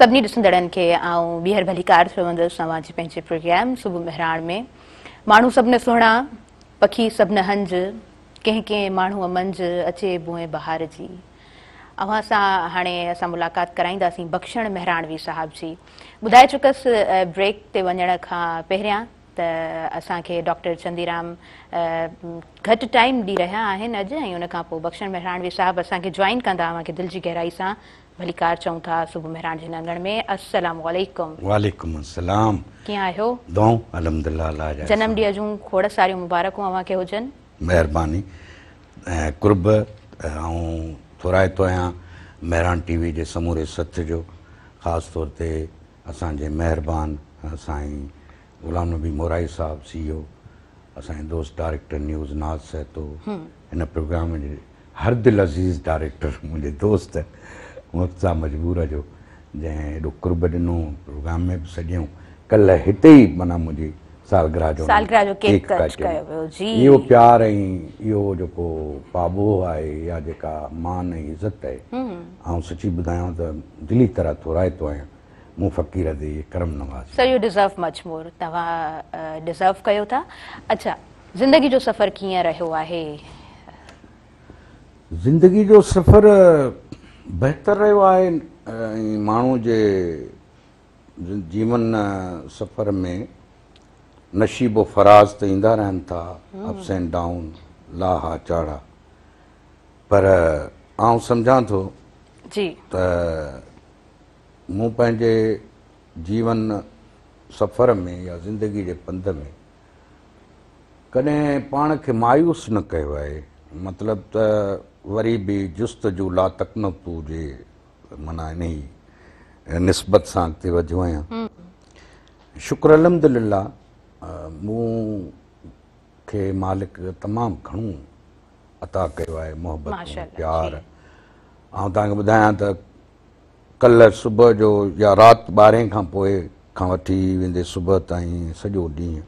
सभिनी ॾिसंदड़नि खे आऊं ॿीहर भली कार चवंदसि तव्हांजे पंहिंजे प्रोग्राम सुबुह मेहराण में। माण्हू सभु सुहिणा, पखी सभु हंज, कंहिं कंहिं माण्हूअ मंझि अचे बुए बहार जी। अवां सां हाणे असां मुलाक़ात कराईंदासीं बख़्शण मेहराणवी साहब जी। ॿुधाए चुकसि ब्रेक ते वञण खां पहिरियां त असांखे डॉक्टर चंदीराम घटि टाइम ॾेई रहिया आहिनि अॼु, ऐं उन खां पोइ बख़्शण मेहराणवी साहब असांखे जॉइन कंदा। अव्हांखे दिलि जी गहराई सां भली कार चऊं था सुबुह मेहराण जे नंगण में। अस्सलाम वालेकुम। वालेकुम अस्सलाम। कीअं आहियो? दुआऊं अल्हम्दुलिल्लाह अल्लाह जा जनम ॾींहं जूं खोड़ सारियूं मुबारकूं अव्हांखे हुजनि। महिरबानी। ऐं कुर्ब ऐं थोराइतो आहियां मेहरान टीवी जे समूरे सथ जो, ख़ासि तौर ते असांजे महिरबान साईं गुलाम नबी मोराई साहब CEO, असांजे दोस्त डायरेक्टर न्यूज़ नाज़ सहतो, हिन प्रोग्राम जे हर दिल अज़ीज़ डायरेक्टर मुंहिंजे दोस्त मुख्ता मजबूर जो, जंहिं हेॾो कुर्ब ॾिनो प्रोग्राम में बि सॼियूं। कल्ह हिते ई माना मुंहिंजी सालगिरह जो केक कट कयो वियो जी। इहो प्यार ऐं इहो जेको पाबो आहे या जेका मान ऐं इज़त आहे, ऐं सची ॿुधायांव त दिली तरह थोराइतो आहियां मूं फ़क़ीर ते करम नवाज़। Sir you deserve much more, तव्हां डिज़र्व कयो था। अच्छा, ज़िंदगी जो सफ़र कीअं रहियो आहे? ज़िंदगी जो सफ़र बहितर रहियो आहे। ऐं माण्हू जे जीवन सफ़र में नशीब व फराज़ त ईंदा रहनि था, अप्स एंड डाउन, लाहा चाढ़ा, पर आउं सम्झां थो जी त मूं पंहिंजे जीवन सफ़र में या ज़िंदगी जे पंध में कॾहिं पाण खे मायूस न कयो आहे। मतिलबु त वरी बि जुस्तजू ला तकनतू जे माना इन ई निस्बत सां अॻिते वधियो आहियां। शुक्र अल्हम्दुलिल्लाह, मूं खे मालिक तमामु घणो अता कयो आहे, मोहबत प्यार। ऐं तव्हांखे ॿुधायां त कल्ह सुबुह जो या राति 12 खां पोइ खां वठी वेंदे सुबुह ताईं सॼो ॾींहुं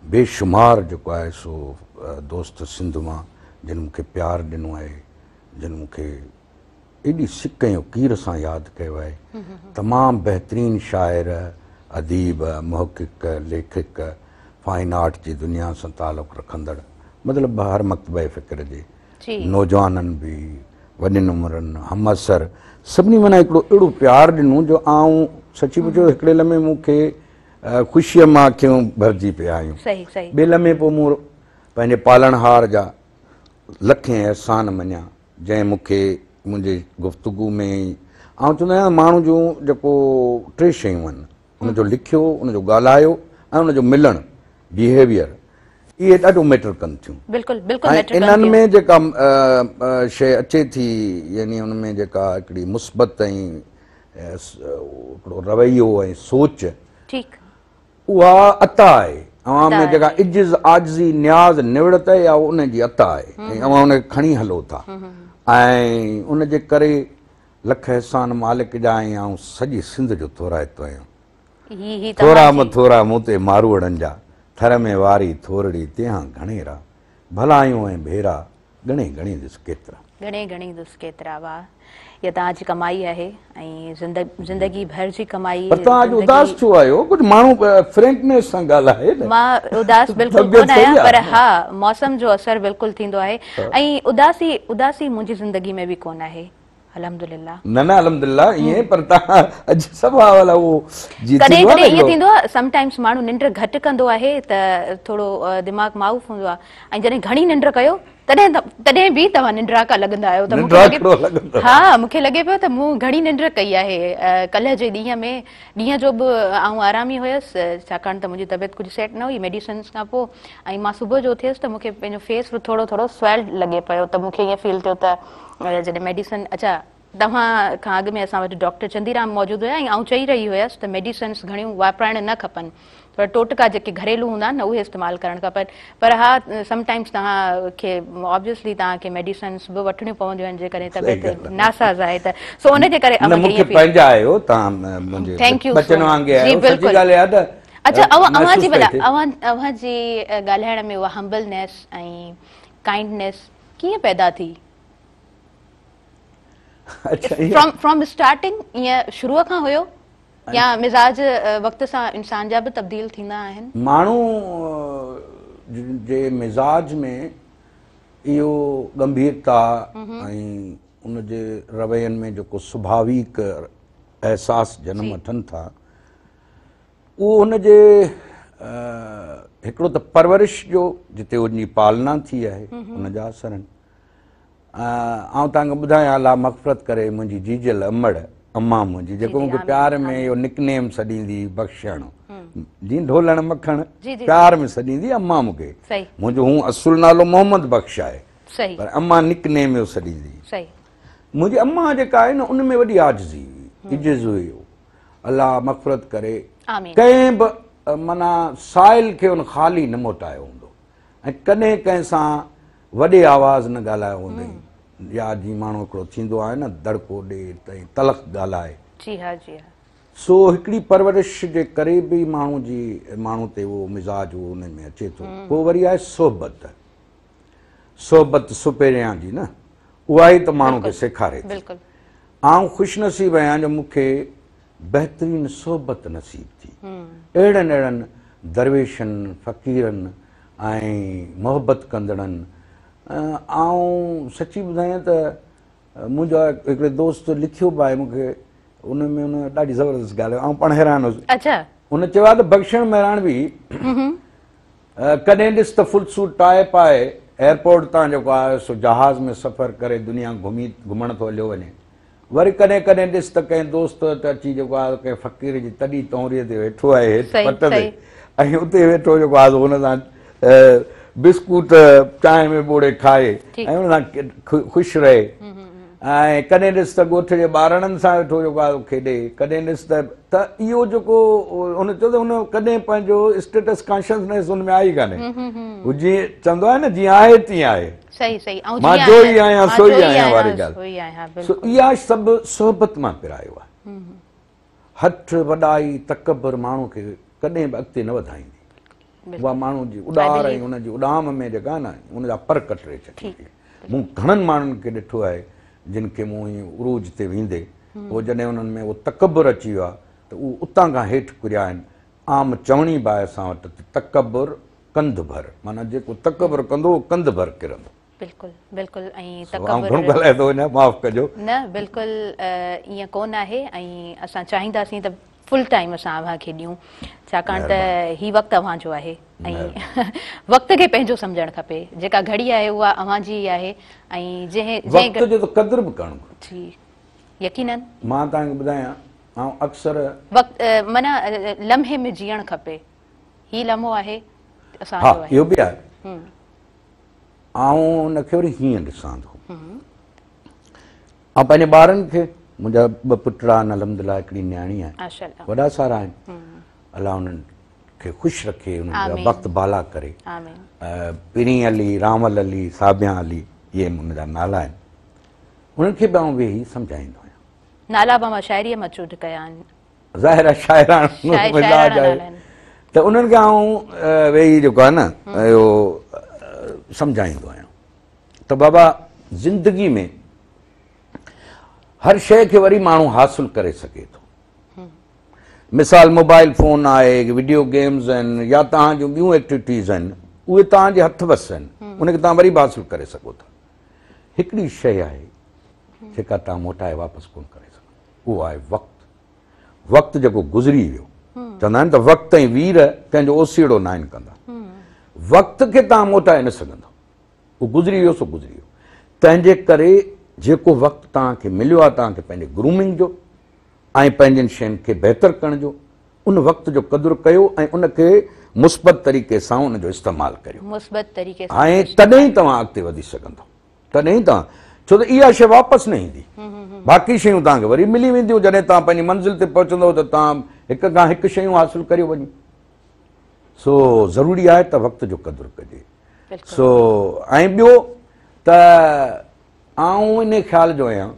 बेशुमार जेको आहे सो दोस्त सिंध मां जिन मूंखे प्यारु ॾिनो आहे, जिन मूंखे एॾी सिक ऐं उकीर सां यादि कयो आहे। तमामु बहितरीनु शाइर, अदीब, मुहक़िक़, लेखक, फाइन आर्ट जी दुनिया सां तालुक़ु रखंदड़, मतिलबु हर मकतबे फ़िक्र जे नौजवाननि बि, वॾियुनि उमिरनि, हम असर सभिनी माना हिकिड़ो अहिड़ो प्यारु ॾिनो जो आऊं सची पुछो हिकिड़े लम्हे मूंखे ख़ुशीअ मां अखियूं भरिजी पिया आहियूं। ॿिए लम्हे पोइ मूं पंहिंजे पालणहार जा लखें अहसान मञिया, जंहिं मूंखे मुंहिंजे गुफ़्तगू में आउं चवंदो आहियां माण्हू जूं जेको 3 शयूं आहिनि, उनजो लिखियो, उनजो ॻाल्हायो ऐं उनजो मिलणु, बिहेवियर, इहे ॾाढो मैटर कनि थियूं। बिल्कुलु बिल्कुलु। इन्हनि में जेका शइ अचे थी, यानी उन में जेका हिकिड़ी मुस्बत ऐं हिकिड़ो रवैयो ऐं सोच, उहा अता आहे। अवां में जेका इज़्ज़ आजिज़ी न्याज़ निवड़त आहे, या उनजी अता आहे ऐं अवां उनखे खणी हलो था। ऐं उनजे करे लख एहसान मालिक जा ऐं आउं सॼी सिंध जो थोराइतो आहियां। थोरा मथोरा मूं ते मारूड़नि जा, थर में वारी थोरड़ी तिहां घणेरा, भलायूं ऐं भेरा घणे घणे दिस केतिरा। घणे घणे दिस केतिरा। वाह, इहा तव्हांजी कमाई आहे ऐं ज़िंदगी भर जी कमाई। पर तव्हां अॼु उदास छो आहियो? कुझु माण्हू फ्रैंकनेस सां ॻाल्हाए। मां उदास बिल्कुलु कोन आहियां, पर हा मौसम जो असर बिल्कुलु थींदो आहे। ऐं उदासी मुंहिंजी ज़िंदगी में बि कोन आहे, अल्हम्दुलिल्लाह। न अल्हम्दुलिल्लाह ईअं, पर तव्हां अॼु सभु वाला वो कॾहिं कॾहिं ईअं थींदो आहे, समटाइम्स माण्हू निंड घटि कंदो आहे त थोरो दिमाग़ माऊफ़ हूंदो आहे, ऐं जॾहिं घणी निंड कयो तॾहिं बि तव्हां निंड्राका लॻंदा आहियो। त हा, मूंखे लॻे पियो त मूं घणी निंड कई आहे कल्ह जे ॾींहं जो बि आऊं आराम ई हुयसि, छाकाणि त मुंहिंजी तबियत कुझु सेट न हुई मेडिसिन्स खां पोइ। ऐं मां सुबुह जो उथियसि त मूंखे पंहिंजो फेस बि थोरो थोरो स्वेल्ड लॻे पियो, त मूंखे ईअं फील थियो त जॾहिं मेडिसिन। अच्छा, तव्हां खां अॻु में असां वटि डॉक्टर चंदीराम मौजूदु हुया, ऐं आउं चई रही हुयसि त मेडिसिन्स घणियूं वापराइण न खपनि, पर टोटका जेके घरेलू हूंदा आहिनि न उहे इस्तेमालु करणु खपनि। पर हा, समटाइम्स तव्हांखे ऑब्वियसली तव्हांखे मेडिसिन्स बि वठणियूं पवंदियूं आहिनि जेकॾहिं तबियत नासाज़ आहे त, सो उनजे करे अच्छा अव्हांजी ॻाल्हाइण में उहा हम्बलनेस ऐं काइंडनेस कीअं पैदा थी? फ्रॉम स्टार्टिंग ईअं शुरूअ खां हुयो या मिज़ाज वक़्त सां इंसान जा बि तब्दील थींदा आहिनि? माण्हू जे मिज़ाज में इहो गंभीरता ऐं उनजे रवैयनि में जेको स्वाभाविक एहसास जनम वठनि था, उहो हुनजे हिकिड़ो त परवरिश जो जिते उनजी पालना थी आहे उनजा असर आहिनि। आउं तव्हांखे ॿुधायां, अलाह मग़फ़िरत करे, मुंहिंजी जीजल अमड़ अम्मा मुंहिंजी, जेको मूंखे प्यार में इहो निकनेम सॾींदी बख़्शण, जीअं ढोलण मखण प्यार में सॾींदी अम्मा मूंखे। मुंहिंजो हूं असुल नालो मोहम्मद बख़्श आहे, पर अम्मा निकनेम इहो सॾींदी। मुंहिंजी अम्मा जेका आहे न, उन में वॾी आजिज़ी हुई, इज़्ज़त हुयो। अलाह मग़फ़िरत करे, कंहिं बि माना साइल खे उन ख़ाली न मोटायो हूंदो ऐं कॾहिं कंहिं सां वॾे आवाज़ न ॻाल्हायो हूंदई। या जीअं माण्हू हिकिड़ो थींदो आहे न, दड़को ॾे त तलख़ ॻाल्हाए। सो हिकिड़ी परवरिश जे करे बि माण्हू ते उहो मिज़ाज उहो उन में अचे थो। पोइ वरी आहे सोहबत सुपेरियां जी न, उहा ई त माण्हू खे सेखारे थी। आउं ख़ुशनसीब आहियां जो मूंखे बहितरीन सोहबत नसीब थी अहिड़नि अहिड़नि दरवेशनि, फ़क़ीरनि ऐं मोहबत कंदड़नि। आउं सची ॿुधायां त मुंहिंजो हिकिड़े दोस्त लिखियो बि आहे मूंखे, उन में उन ॾाढी ज़बरदस्त ॻाल्हि, आउं पाण हैरान हुउसि। उन चयो आहे त बख़्शण महिराणवी कॾहिं ॾिस त फुल सूट टाए पाए एयरपोर्ट तां जेको आहे सो जहाज़ में सफ़र करे दुनिया घुमण थो हलियो वञे। वरी कॾहिं कॾहिं ॾिस त कंहिं दोस्त त अची जेको आहे कंहिं फ़क़ीर जी तॾहिं तौरीअ ते वेठो आहे हेठि पट ते, ऐं उते वेठो जेको आहे हुन सां बिस्कुट चांहि में ॿोड़े खाए ऐं हुन सां ख़ुशि रहे। ऐं कॾहिं ॾिस त ॻोठ जे ॿारड़नि सां वेठो जेको आहे खेॾे। कॾहिं ॾिस त इहो जेको हुन चयो त हुन कॾहिं पंहिंजो स्टेटस कॉन्शियसनेस हुन में आई कान्हे। हू जीअं चवंदो आहे न, जीअं आहे तीअं आहे, मां जो ई आहियां सो ई आहियां वारी ॻाल्हि। सो इहा सभु सोहबत मां पिरायो आहे। हठ वॾाई तकबर माण्हू खे कॾहिं बि अॻिते न वधाईंदी। उहा माण्हू जी उॾार ऐं हुनजी उॾाम में जेका आहे न, उनजा पर कटरे छॾींदी। मूं घणनि माण्हुनि खे ॾिठो आहे जिन खे मूं ईअं उरूज ते वेंदे पोइ जॾहिं उन्हनि में उहो तकबर अची वियो आहे त उहो उतां खां हेठि किरिया आहिनि। आम चवणी बि आहे असां वटि, तकबर कंध भर, माना जेको तकबर कंदो उहो कंध भर किरंदो। बिल्कुलु बिल्कुलु। ऐं माफ़ कजो न, बिल्कुलु ईअं कोन आहे। ऐं असां चाहींदासीं त फुल टाइम असां अव्हांखे ॾियूं, छाकाणि त हीउ वक़्तु अव्हांजो आहे ऐं वक़्त खे पंहिंजो सम्झणु खपे। जेका घड़ी आहे उहा अव्हांजी ई आहे ऐं वक़्त जो त क़दुरु बि करणु जी यकीनन। मां तव्हांखे ॿुधायां, ऐं अक्सर वक़्तु माना लम्हे में जीअणु खपे। हीउ लम्हो आहे असांजो आहे। इहो बि आहे। आउं हुनखे वरी हीअं ॾिसां थो, ऐं पंहिंजे ॿारनि खे, मुंहिंजा ॿ पुट आहिनि अलहमदिल्ला, हिकिड़ी न्याणी आहे, वॾा सारा आहिनि। अलाह उन्हनि खे ख़ुशि रखे, उन्हनि जा वक़्तु बाला करे। पिरी अली, रामल अली, साबिया अली, इहे मुंहिंजा नाला आहिनि। उन्हनि खे बि आउं वेही सम्झाईंदो आहियां। नाला बि मां शाइरीअ में चूंड कया आहिनि, ज़ाहिर आहे शाइराणो मिज़ाज आहे। त उन्हनि खे आउं वेही जेको आहे न इहो सम्झाईंदो आहियां त बाबा ज़िंदगी में हर शइ खे वरी माण्हू हासिलु करे सघे थो। मिसाल मोबाइल फ़ोन आहे, वीडियो गेम्स आहिनि, या तव्हां जूं ॿियूं एक्टिविटीज़ आहिनि, उहे तव्हांजे हथ वस आहिनि, उनखे तव्हां वरी बि हासिलु करे सघो था। हिकिड़ी शइ आहे जेका तव्हां मोटाए वापसि कोन करे सघो, उहो आहे वक़्तु। वक़्तु जेको गुज़री वियो, चवंदा आहिनि त वक़्तु ऐं वीर कंहिंजो ओसीड़ो न आहिनि कंदा। वक़्त खे तव्हां मोटाए न सघंदो, उहो गुज़री वियो सो गुज़री वियो। तंहिंजे करे जेको वक़्तु तव्हांखे मिलियो आहे, तव्हांखे पंहिंजे ग्रूमिंग जो ऐं पंहिंजनि शयुनि खे बहितर करण जो, उन वक़्त जो क़दुरु कयो ऐं उनखे मुस्बत तरीक़े सां उनजो इस्तेमालु करियो, मुस्बत तरीक़े सां, ऐं तॾहिं तव्हां अॻिते वधी सघंदो। तॾहिं तव्हां, छो त इहा शइ वापसि न ईंदी। बाक़ी शयूं तव्हांखे वरी मिली वेंदियूं जॾहिं तव्हां पंहिंजी मंज़िल ते पहुचंदव त तव्हां हिक खां हिकु शयूं हासिलु करे वञो। सो ज़रूरी आहे त वक़्त जो क़दुरु कजे। सो ऐं ॿियो त आउं इन ख़्याल जो आहियां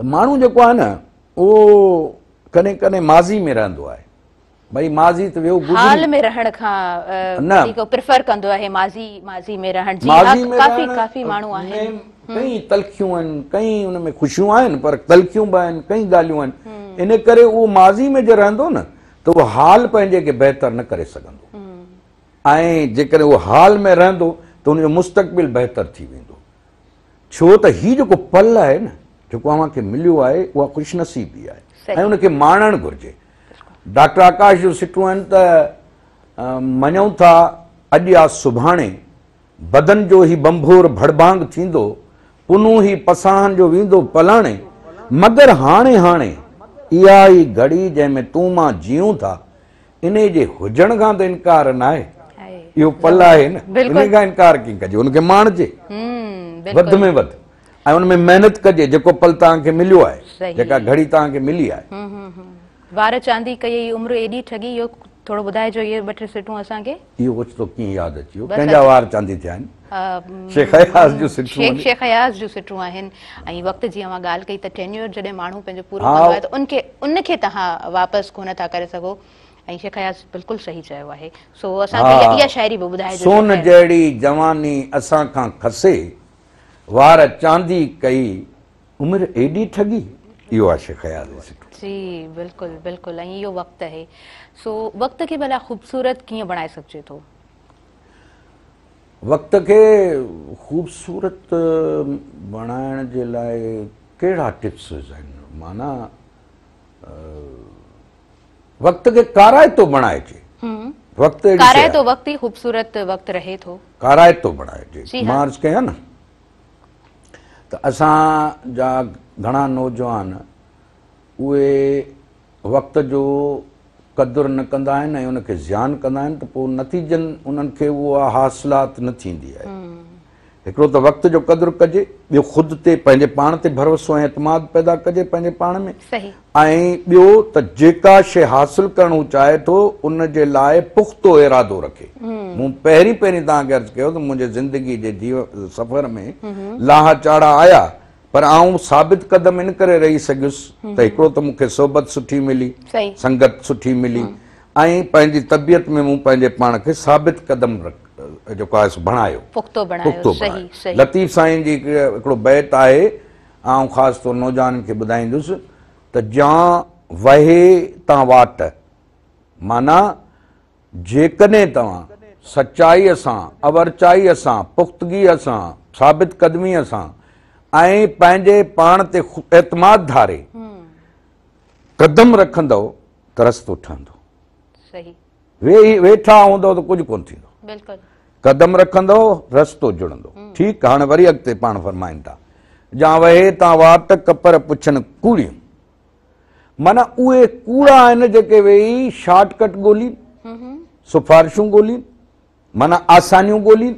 त माण्हू जेको आहे न उहो कॾहिं कॾहिं माज़ी में रहंदो आहे। भई माज़ी त वियो हाल में रहण खां न प्रिफर कंदो आहे माज़ी में रहण जी। काफ़ी माण्हू आहिनि कई तलखियूं आहिनि, कई उन में ख़ुशियूं आहिनि, पर तलखियूं बि आहिनि, कई ॻाल्हियूं आहिनि। इन करे उहो माज़ी में जे रहंदो न त उहो हाल पंहिंजे खे बहितर न करे सघंदो, ऐं जेकॾहिं उहो हाल में रहंदो त उनजो मुस्तक़बिल बहितर थी वेंदो। छो त हीउ जेको पल आहे न, जेको अव्हांखे मिलियो आहे, उहा ख़ुशनसीबी आहे ऐं उनखे माणणु घुरिजे। डॉक्टर आकाश जो सिटूं आहिनि त मञूं था अॼु या सुभाणे बदन जो ही बंभोर भड़बांग थींदो, पुनूं ही पसाहन जो वेंदो पलाणे, मगर हाणे हाणे इहा ई घड़ी जंहिंमें तूं मां जीऊं था, इन जे हुजण खां त इनकार न आहे। इहो पल आहे न, इन खां इनकार कीअं कजे, उनखे माणिजे वधि में वधि ऐं उन में महिनत कजे। जेको पल तव्हांखे मिलियो आहे, जेका घड़ी तव्हांखे मिली आहे। वार चांदी कई, उम्र एॾी ठगी, इहो थोरो ॿुधाइजो इहे ॿ टे सिटूं असांखे। इहो ओचितो कीअं यादि अची वियो, कंहिंजा वार चांदी थिया आहिनि? शेख हयास जूं सिटूं, शेख हयास जूं सिटूं आहिनि। ऐं वक़्तु जीअं मां ॻाल्हि कई त टेन्योर जॾहिं माण्हू पंहिंजो पूरो कंदो आहे त उनखे तव्हां वापसि कोन था करे सघो, ऐं शेख हयास बिल्कुलु सही चयो आहे। सो असांखे इहा शाइरी बि ॿुधाइजो। सोन जहिड़ी जवानी असां खां खसे, वार चांदी कई, उमिरि एॾी ठगी। इहो आहे शेख हयास जो सिटूं। जी बिल्कुलु बिल्कुलु। ऐं इहो वक़्तु आहे। सो वक़्त खे भला ख़ूबसूरत कीअं बणाए सघिजे थो? वक़्त खे ख़ूबसूरत बणाइण जे लाइ कहिड़ा टिप्स आहिनि? माना वक़्त खे काराइतो बणाइजे। काराइतो वक़्तु ई ख़ूबसूरत वक़्तु रहे थो। काराइतो बणाइजे। मां अर्ज़ु कयां न त असांजा घणा नौजवान उहे वक़्त जो क़दुरु न कंदा आहिनि ऐं उनखे ज़ियान कंदा आहिनि, त पोइ नतीजनि उन्हनि खे उहा हासिलात न थींदी आहे। हिकिड़ो त वक़्त जो क़दुरु कजे, ॿियो ख़ुदि ते पंहिंजे पाण ते भरोसो ऐं एतमाद पैदा कजे पंहिंजे पाण में, ऐं ॿियो त जेका शइ हासिलु करणु चाहे थो उन जे लाइ पुख़्तो इरादो रखे। मूं पहिरीं तव्हांखे अर्ज़ु कयो त मुंहिंजे ज़िंदगी जे सफ़र में लाहा चाढ़ा आया, पर आऊं साबित कदम इन करे रही सघियुसि त हिकिड़ो त मूंखे सोबत सुठी मिली, संगत सुठी मिली, ऐं पंहिंजी तबियत में मूं पंहिंजे पाण खे साबित कदम जेको आहे बणायो, पुख़्तो बणायो। लतीफ़ साईं जी हिकिड़ो बैत आहे, आऊं ख़ासि तौरु नौजवाननि खे ॿुधाईंदुसि त जां वहे तां वाट, माना जेकॾहिं तव्हां सचाईअ सां, अवरचाईअ सां, पुख़्तगीअ सां, साबित कदमीअ सां ऐं पंहिंजे पाण ते एतमाद धारे कदम रखंदव त रस्तो ठहंदो। वेठा हूंदव त कुझु कोन थींदो। कदम रखंदव रस्तो जुड़ंदो। ठीकु, हाणे वरी अॻिते पाण फरमाइनि था, जां वहे तां वाट कपर पुछनि कूड़ियूं, माना उहे कूड़ा आहिनि जेके वेही शॉर्टकट ॻोल्हीनि, सिफारिशूं ॻोल्हीनि, माना आसानियूं ॻोल्हीनि,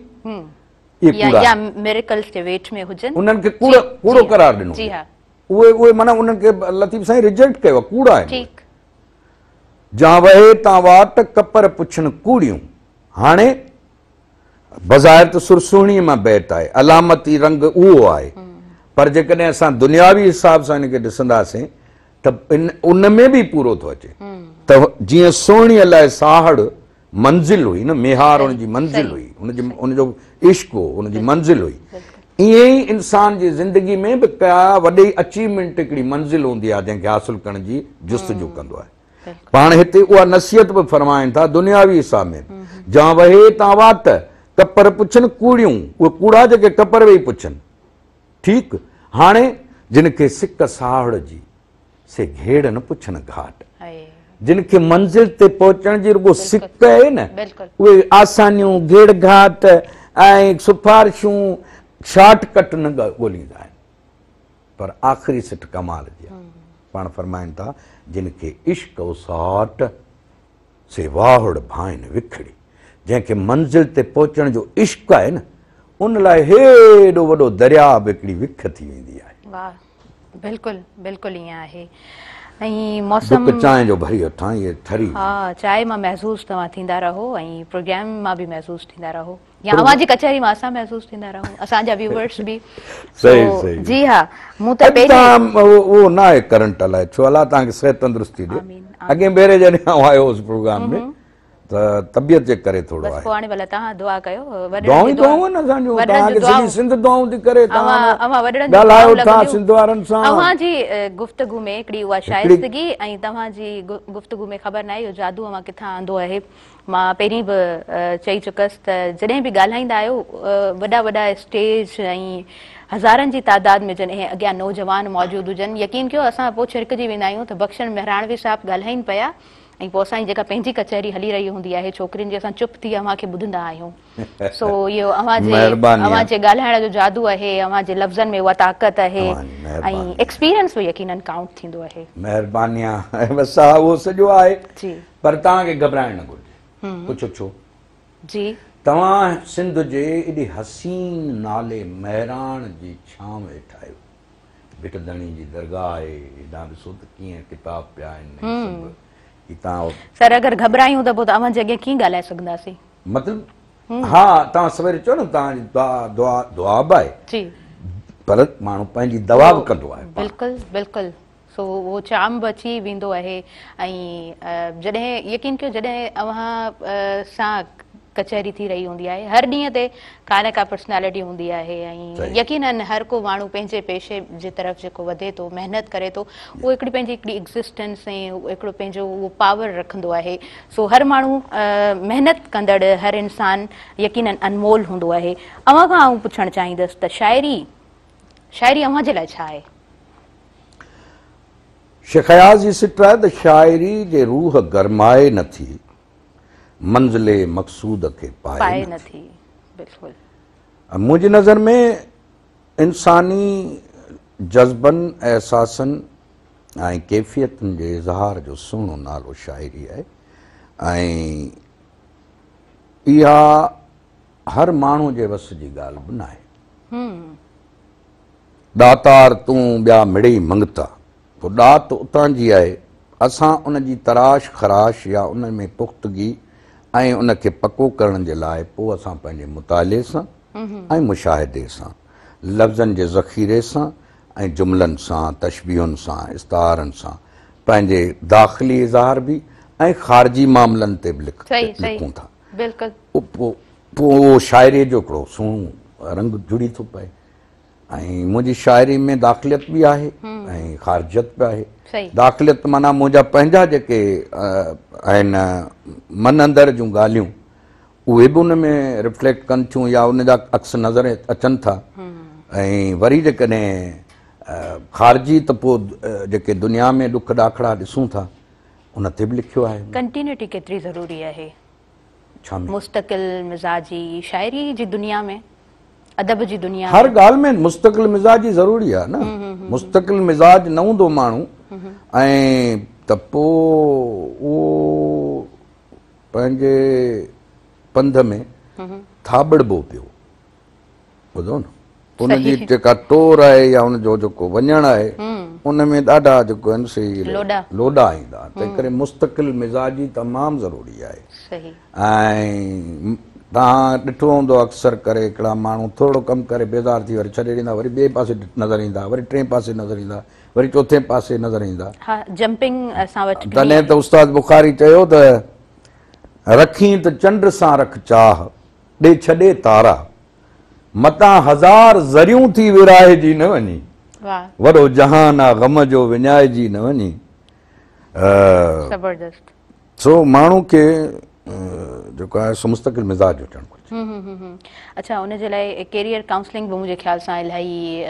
या मिरेकल्स के वेट में हुजन, उन्हनि खे कूड़ो करार ॾिनो। उहे माना उन्हनि खे लतीफ़ साईं रिजेक्ट कयो, कूड़ा आहिनि। जां वहे तां वाट कपर पुछनि कूड़ियूं, हाणे बज़ाहिर त सुरसुणीअ मां बैत आहे, अलामती रंग उहो आहे, पर जेकॾहिं असां दुनियावी हिसाब सां हिनखे ॾिसंदासीं त उन में बि पूरो थो अचे। त जीअं सोणीअ लाइ साहड़ मंज़िल हुई न, मेहार हुनजी मंज़िल हुई, उनजो इश्क हो, उनजी मंज़िल हुई, ईअं ई इंसान जी ज़िंदगी में बि का वॾी अचीवमेंट हिकिड़ी मंज़िल हूंदी आहे जंहिंखे हासिल करण जी जुस्तजू कंदो आहे। पाण हिते उहा नसीहत बि फरमाइनि था दुनियावी हिसाब में, जां वहे तां वाट कपर पुछनि कूड़ियूं, उहे कूड़ा जेके कपर वेही पुछनि। ठीकु, हाणे जिन खे सिक साहड़ जी से घेड़ न पुछनि घाट, जिन खे मंज़िल ते पहुचण जी रुगो सिक आहे न, उहे आसानियूं, घेड़ घाट ऐं सिफारिशूं, शॉर्टकट न ॻोल्हींदा आहिनि, पर आख़िरी सिट कमाल जी आहे। पाण फरमाइनि था, जिन खे इश्क उसाट से वाहुड़ भाइन विखड़ी, जंहिंखे मंज़िल ते पहुचण जो इश्क आहे न, उन लाइ हेॾो वॾो दरिया बि हिकिड़ी विख थी वेंदी आहे। वाह, बिल्कुलु बिल्कुलु ईअं आहे। ऐं मौसम चांहि जो भरी वठां, इहे थरी, हा, चांहि मां महसूस तव्हां थींदा रहो ऐं प्रोग्राम मां बि महसूस थींदा रहो, या अवां जी कचहरी मां असां महसूस थींदा रहो, असांजा व्यूअर्स बि। सही। जी हा, मूं त उहो न आहे करंट हलाए, छो अलाह तव्हांखे सिहत तंदुरुस्ती ॾे। अॻे भेरे जॾहिं आयो हुउसि प्रोग्राम में तबियत जे करे थोड़ो बस आहे। पोइ हाणे भला तव्हां दुआ कयो दुआऊं ई दुआऊं आहिनि असांजूं, तव्हांखे सॼी सिंध दुआऊं थी करे, अवां वॾड़नि जी ॻाल्हायो दुआऊं था लॻंदियूं। सिंध वारनि सां। अव्हांजी गुफ़्तगू में हिकिड़ी उहा शाइस्तगी ऐं तव्हांजी गुफ़्तगू में ख़बर नाहे इहो जादू अव्हां किथां आंदो आहे। मां पहिरीं बि चई चुकसि त जॾहिं बि ॻाल्हाईंदा आहियो वॾा वॾा स्टेज ऐं हज़ारनि जी तादाद में जॾहिं अॻियां नौजवान मौजूदु हुजनि, यकीन कयो असां पोइ छिरकजी वेंदा आहियूं त बख़्शन मेहराणवी साहिबु ॻाल्हाइनि पिया ऐं पोइ असांजी जेका पंहिंजी कचहरी हली रही हूंदी आहे छोकिरियुनि जी, असां चुप थी अव्हांखे ॿुधंदा आहियूं। सो इहो अव्हांजे ॻाल्हाइण जो जादू आहे, अव्हांजे लफ़्ज़नि में उहा ताक़त आहे ऐं एक्सपीरियंस बि यकीनन काउंट थींदो आहे। महिरबानी आहे, बसि हा उहो सॼो आहे जी। पर तव्हांखे घबराइण न घुरिजे। पुछो छो? जी तव्हां सिंध जे एॾे हसीन नाले महिराण जी छांव हेठि आहियो। भिटधणी जी दरगाह आहे, हेॾां ॾिसो त कीअं किताब पिया आहिनि। सर अगर घबरायूं त पोइ तव्हां जे अॻियां कीअं ॻाल्हाए सघंदासीं? मतिलबु हा तव्हां सवेरे चओ न तव्हांजी दुआ बि आहे जी, पर माण्हू पंहिंजी दवा बि कंदो आहे। बिल्कुलु बिल्कुलु। सो उहो चाम बि अची वेंदो आहे ऐं जॾहिं यकीन कयो जॾहिं अव्हां सां कचहरी थी रही हूंदी आहे हर ॾींहं ते का न का पर्सनैलिटी हूंदी आहे ऐं यकीनन हर को माण्हू पंहिंजे पेशे जे तरफ़ जेको वधे थो महिनत करे थो उहो हिकिड़ी एग्ज़िस्टेंस ऐं हिकिड़ो पंहिंजो उहो पावर रखंदो आहे। सो हर माण्हू महिनत कंदड़ हर इंसान यकीनन अनमोल हूंदो आहे। अव्हां खां आउं पुछणु चाहींदसि त शाइरी अव्हां जे लाइ छा आहे? शेख अयाज़ जी सिट आहे त शाइरी जे रूह गरमाए नथी, मंज़िले मक़सूद खे पाए नथी। बिल्कुलु। मुंहिंजी नज़र में इंसानी जज़्बनि एहसासनि ऐं कैफ़ियतुनि जे इज़हार जो सुहिणो नालो शाइरी आहे ऐं इहा हर माण्हू जे वस जी ॻाल्हि बि न आहे। दातार तूं ॿिया मिड़ेई मंगता, पोइ ॾात उतां जी आहे। असां उन जी तराश ख़राश या उन में पुख़्तगी ऐं उनखे पको करण जे लाइ पोइ असां पंहिंजे मुताले सां ऐं मुशाहिदे सां लफ़्ज़नि जे ज़ख़ीरे सां ऐं जुमलनि सां तशबीहुनि सां इस्तारनि सां पंहिंजे दाख़िली इज़हार बि ऐं ख़ारिजी मामलनि ते बि लिखूं था। पोइ शाइरीअ जो हिकिड़ो सुहिणो रंग जुड़ी थो पए ऐं मुंहिंजी शाइरी में दाख़िलियत बि आहे ऐं ख़ारिजियत बि आहे। दाख़िलियत माना मुंहिंजा पंहिंजा जेके आहिनि मन अंदरि जूं ॻाल्हियूं उहे बि उन में रिफ्लेक्ट कनि थियूं या उन जा अक्स नज़र अचनि था ऐं वरी जेकॾहिं ख़ारिजी त पोइ जेके दुनिया में ॾुख ॾाखड़ा ॾिसूं था उन ते बि लिखियो आहे। कंटिन्यूटी केतिरी ज़रूरी आहे मुस्तक़िल मिज़ाजी शाइरी जी दुनिया में, अदब जी दुनिया में? हर ॻाल्हि में मुस्तक़िल मिज़ाजी ज़रूरी आहे न। मुस्तक़िल मिज़ाज न हूंदो माण्हू ऐं त पोइ उहो पंहिंजे पंध में थाबड़बो पियो, ॿुधो न, उनजी जेका टोर आहे या उनजो जेको वञण आहे उन में ॾाढा जेको आहिनि से लोॾा ईंदा। तंहिं करे मुस्तक़िल मिज़ाजी तमामु ज़रूरी आहे। ऐं तव्हां ॾिठो हूंदो अक्सर करे हिकिड़ा माण्हू थोरो कमु करे बेज़ार थी वरी छॾे ॾींदा, वरी ॿिए पासे नज़र ईंदा, वरी टे पासे नज़र ईंदा, वरी चौथे पासे नज़र ईंदा। तॾहिं त उस्ताद बुखारी चयो त रखी त चंड सां रख चाह ॾे छॾे तारा, मतां हज़ार ज़रियूं थी विराएजी न वञी, वॾो जहान आहे ग़म जो विञाइजी न वञी। सो माण्हू खे जेको आहे सो मुस्तक़िल मिज़ाज हुजणु घुरिजे। अच्छा, उन जे लाइ कैरियर काउंसलिंग बि मुंहिंजे ख़्याल सां इलाही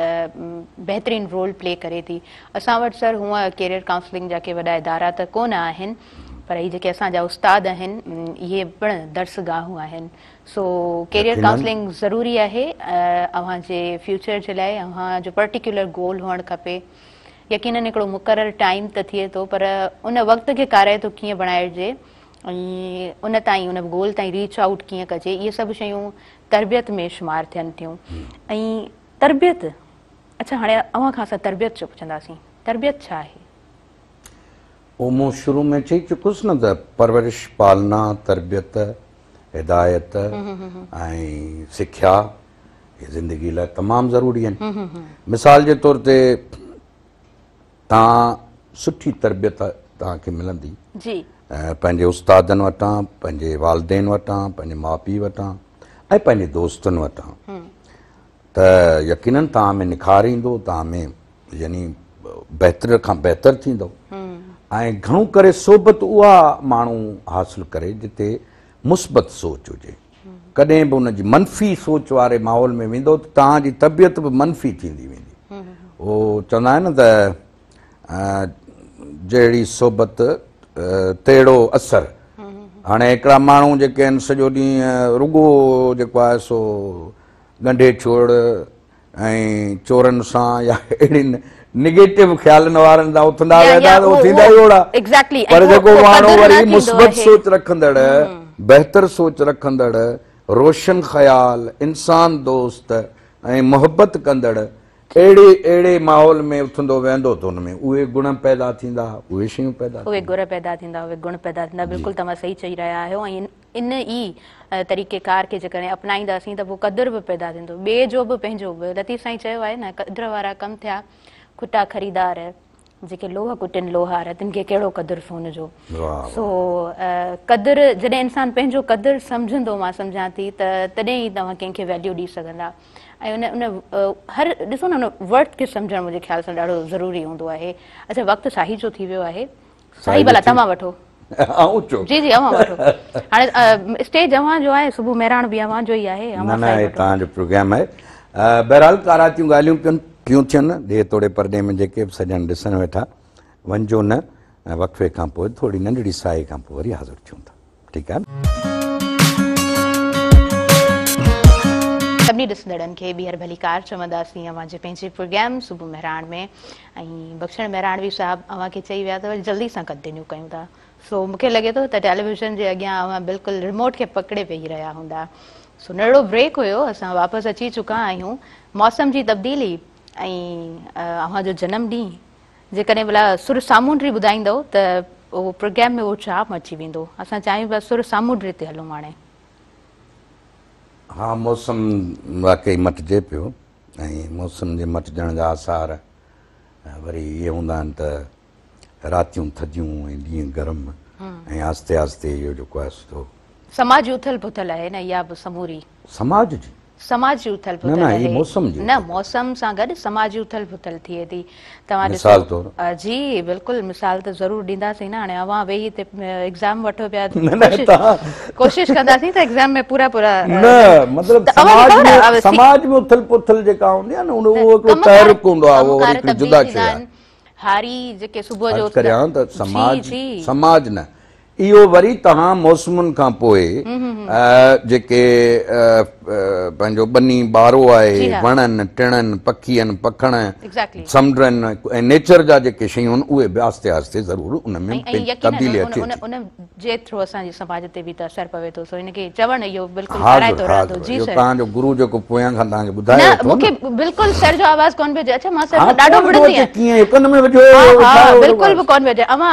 बहितरीनु रोल प्ले करे थी। असां वटि सर हूअं कैरियर काउंसलिंग जा के वॾा इदारा त कोन आहिनि पर ही जेके असांजा उस्ताद आहिनि इहे पिणु दर्सगाहूं आहिनि। सो कैरियर काउंसलिंग ज़रूरी आहे अव्हांजे फ्यूचर जे लाइ। अव्हांजो पर्टिकुलर गोल हुअणु खपे। यकीनन हिकिड़ो मुक़ररु टाइम त थिए थो पर उन वक़्त खे काराए थो कीअं बणाइजे ऐं उन ताईं उन गोल ताईं रीच आउट कीअं कजे, इहे सभु शयूं तरबियत में शुमारु थियनि थियूं। ऐं तरबियत, अच्छा हाणे अव्हां खां असां तरबियत जो पुछंदासीं, तरबियत छा आहे? उहो मूं शुरू में चई चुकुसि न त परवरिश, पालना, तरबियत, हिदायत ऐं सिख्या इहे ज़िंदगी लाइ तमामु ज़रूरी आहिनि। मिसाल जे तौर ते तव्हां सुठी तरबियत तव्हांखे मिलंदी पंहिंजे उस्तादनि वटां, पंहिंजे वालदेन वटां, पंहिंजे माउ पीउ वटां ऐं पंहिंजे दोस्तनि वटां, त यकीननि तव्हां में निखार ईंदो, तव्हां में यानी बहितर खां बहितर थींदो। ऐं घणो करे सोबत उहा माण्हू हासिलु करे जिते मुस्बत सोच हुजे। कॾहिं बि उनजी मनफ़ी सोच वारे माहौल में वेंदो त तव्हांजी तबियत बि मनफ़ी थींदी वेंदी। उहो चवंदा आहिनि न त जहिड़ी सोबत तहिड़ो असरु। हाणे हिकिड़ा माण्हू जेके आहिनि सॼो ॾींहुं रुॻो जेको आहे सो गंढे छोड़ ऐं चोरनि सां या अहिड़ी निगेटिव ख़्यालनि वारनि सां उथंदा वेंदा त उहो थींदा ई ओड़ा। पर जेको माण्हू वरी मुस्बत सोच रखंदड़, बहितर सोच रखंदड़, रोशन ख़्याल, इंसान दोस्त ऐं मुहबत कंदड़ अहिड़े माहौल में उथंदो वेंदो त हुन में उहे गुण पैदा थींदा, उहे शयूं पैदा, उहे गुण पैदा थींदा, उहे गुण पैदा थींदा। बिल्कुलु तव्हां सही चई रहिया आहियो। ऐं इन ई तरीक़ेकार खे जेकॾहिं अपनाईंदासीं त पोइ क़दुरु बि पैदा थींदो, ॿिए जो बि पंहिंजो बि। लतीफ़ साईं चयो आहे न, क़दुरु वारा कम थिया खुटा ख़रीदार, जेके लोह कुटिन लोहार, तिन खे कहिड़ो क़दुरु सोन जो। सो क़दुरु जॾहिं इंसानु पंहिंजो क़दुरु सम्झंदो, मां सम्झां थी, त तॾहिं ई तव्हां कंहिंखे वैल्यू ॾेई सघंदा। ऐं उन हर ॾिसो न, उन वर्ड खे सम्झणु मुंहिंजे ख़्याल सां ॾाढो ज़रूरी हूंदो आहे। अच्छा, वक़्तु साही जो थी वियो आहे। साही भला तव्हां वठो। जी जी, अवां वठो। हाणे स्टेज अवां जो आहे, सुबुह महिराण बि अवां जो ई आहे। तव्हांजो प्रोग्राम आहे। बहरहाल कारातियूं ॻाल्हियूं क्यों थियनि, ॾे तोड़े परॾे में जेके बि सॼण ॾिसण वेठा, वञिजो न। वक़्फ़े खां पोइ थोरी नंढड़ी साए खां पोइ वरी हाज़िर थियूं था। ठीकु आहे। सभिनी ॾिसंदड़नि खे ॿीहर भलीकार चवंदासीं अवां जे पंहिंजे प्रोग्राम सुबुह महिराण में। ऐं बख़्शण महिराणवी साहिबु अवां खे चई विया त वरी जल्दी सां कंटिन्यू कयूं था। सो मूंखे लॻे थो त टेलीविज़न जे अॻियां अवां बिल्कुलु रिमोट खे पकिड़े वेही रहिया हूंदा। सो नंढड़ो ब्रेक हुयो, असां वापसि अची चुका आहियूं। मौसम जी तब्दीली ऐं अवां जो जनम ॾींहुं, जेकॾहिं भला सुर सामूंडी ॿुधाईंदव त उहो प्रोग्राम में उहो चाप अची वेंदो। असां चाहियूं पिया सुर सामूंडी ते हलूं हाणे। हा, मौसम वाकई मटिजे पियो ऐं मौसम जे मटिजण जा आसार वरी इहे हूंदा आहिनि त रातियूं थधियूं ऐं ॾींहं गरम ऐं आस्ते आस्ते इहो जेको आहे सो समाज जी उथल पुथल आहे न, इहा बि समूरी समाज जी उथल पुथल आहे। न, मौसम सां गॾु समाज जी उथल पुथल थिए थी। तव्हां मिसाल तौर जी बिल्कुलु मिसाल त ज़रूरु ॾींदासीं न। हाणे अवां वेही हिते एग्ज़ाम वठो पिया, कोशिश कंदासीं त एग्ज़ाम में पूरा न, मतिलबु समाज में उथल पुथल जेका हूंदी आहे न, उहो हिकिड़ो तहरीक हूंदो आहे, उहो वरी हिकिड़ी जुदा शइ आहे। हारी जेके सुबुह जो करियां त समाज न, इहो वरी तव्हां मौसमुनि खां पोइ जेके पंहिंजो बनी ॿारो आहे, वणनि टिणनि, पखियुनि पखण, समुंडनि ऐं नेचर जा जेके शयूं आहिनि, उहे बि आस्ते आस्ते ज़रूरु उन में तब्दीली अचे थी। उन जे थ्रू असांजे समाज ते बि त असरु पवे थो। सो इनखे चवणु इहो बिल्कुलु कराए थो रहंदो। जी सर, तव्हांजो गुरु जेको पोयां खां तव्हांखे ॿुधायो थो, मूंखे बिल्कुलु सर जो आवाज़ कोन पियो अचे। अच्छा, मां सर ॾाढो विढ़ंदी आहियां। कीअं हिकु में विझो? बिल्कुलु बि कोन पियो अचे। अवां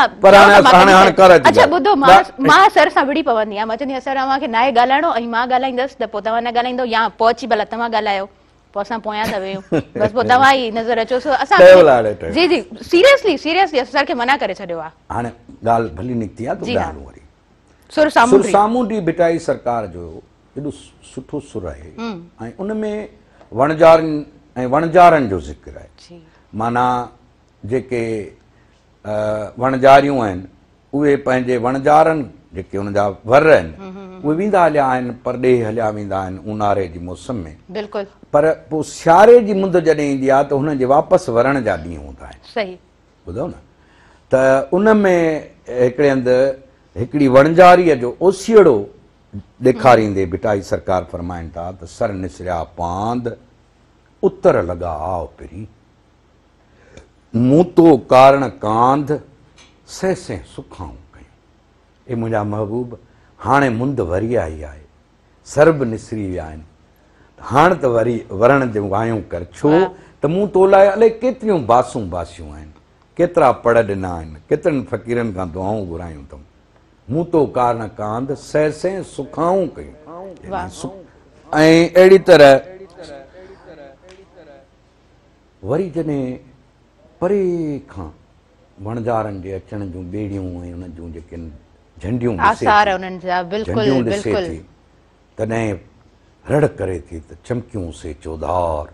अच्छा ॿुधो, मां सर सां विड़ी पवंदी आहियां। मां चवंदी आहियां, सर अव्हांखे न आहे ॻाल्हाइणो ऐं मां ॻाल्हाईंदसि त पोइ तव्हां न ॻाल्हाईंदो, या पोइ अची भला तव्हां ॻाल्हायो, पोइ असां पोयां था वेहूं। बसि पोइ तव्हां ई नज़र अचो। जी जी, सीरियसली सर खे मना करे छॾियो आहे। हाणे ॻाल्हि भली निकिती आहे त ॻाल्हि वरी सुर सामूंडी भिटाई सरकार जो एॾो सुठो सुर आहे ऐं उन में वणजारनि ऐं वणजारनि जो ज़िक्र आहे। माना जेके वणजारियूं आहिनि उहे पंहिंजे वणजारनि जेके हुन जा वर आहिनि उहे वेंदा हलिया आहिनि, परॾे हलिया वेंदा आहिनि ऊन्हारे जी मौसम में। बिल्कुलु। पर पोइ सियारे जी मुंद जॾहिं ईंदी आहे त हुनजे वापसि वरण जा ॾींहं हूंदा आहिनि। सही ॿुधो न, त उन में हिकिड़े हंधि हिकिड़ी वणजारीअ जो ओसीड़ो ॾेखारींदे भिटाई सरकार फरमाइनि था त सर निसरिया पांद उतर लॻा आव पिरी, मूं तो कारण कांध सह सह सुखाऊं कयूं। ए मुंहिंजा महबूब, हाणे मुंद वरी आई आहे, सर बि निसरी विया आहिनि, हाणे त वरी वरण जूं वायूं कर। छो त मूं तो लाइ अलाए केतिरियूं बासूं बासियूं आहिनि, केतिरा पड़ ॾिना आहिनि, केतिरनि फ़क़ीरनि खां दुआऊं घुरायूं अथऊं। मूं तो कारण कांध सह सह सुखाऊं कयूं। ऐं अहिड़ी तरह वरी जॾहिं परे खां वणजारनि जे अचण जूं ॿेड़ियूं ऐं उन जूं जेके झंडियूं आसार उन्हनि जा, बिल्कुलु बिल्कुलु। थी तॾहिं रड़ करे थी त चमकियूं से चौधार